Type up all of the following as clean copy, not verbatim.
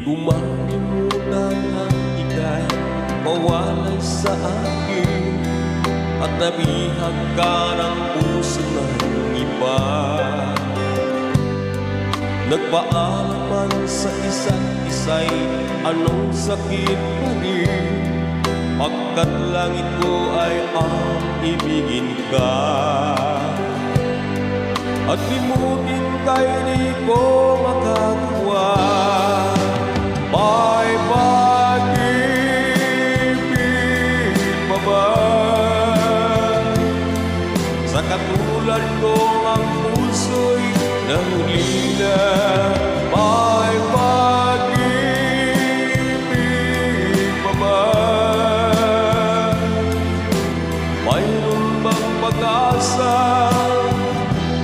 ko malimutan ang ika'y mawalay sa akin at nabihag ka ng puso ng iba. Nagpaalam man sa isa't isa'y anong sakit pa rin, pagkat langit ko ay ang ibigin ka. At limutin ka'y di ko makagawa. May pag-ibig pa ba sa katulad ko ang puso'y nangulila? May pag-ibig pa ba? Mayroon bang pag-asa?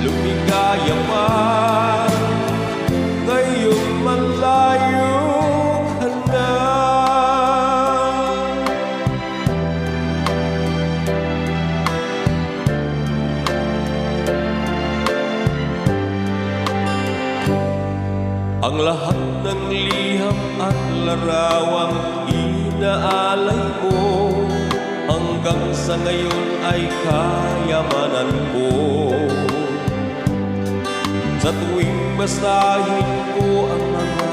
Lumigaya pa ngayong malayo ka na. Ang lahat ng liham at larawang inaalay mo hanggang sa ngayon ay kayamanan ko. Sa tuwing basahin ko ang mga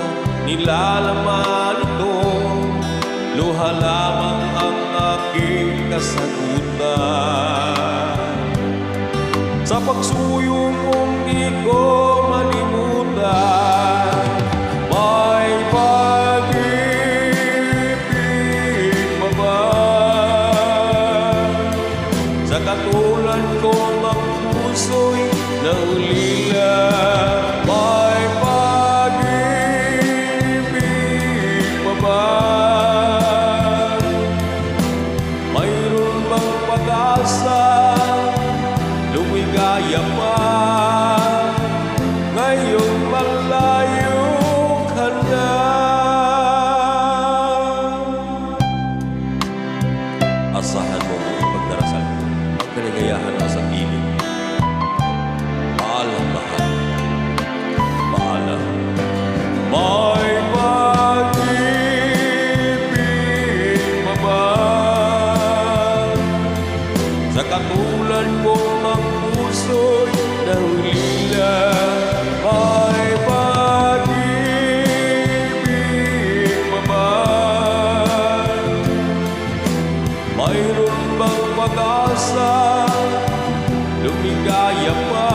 nilalaman ito, luha lamang ang aking kasagutan. Sa pagsuyong kong di ko malimutan, may pag-ibig pa ba sa katulad kong ang puso'y naulila? May pag-ibig pa ba? Mayroon bang pag-asa? Lumigaya pa ngayong malayo ka na. Asahan mo ang pagdarasal mo, ang kaligayahan mo sa piling. Paalam, mahal. Paalam. May pag-ibig pa ba sa katulad kong ang puso'y nangulila? May pag-ibig pa ba? Mayroon bang pag-asa? Lumigaya pa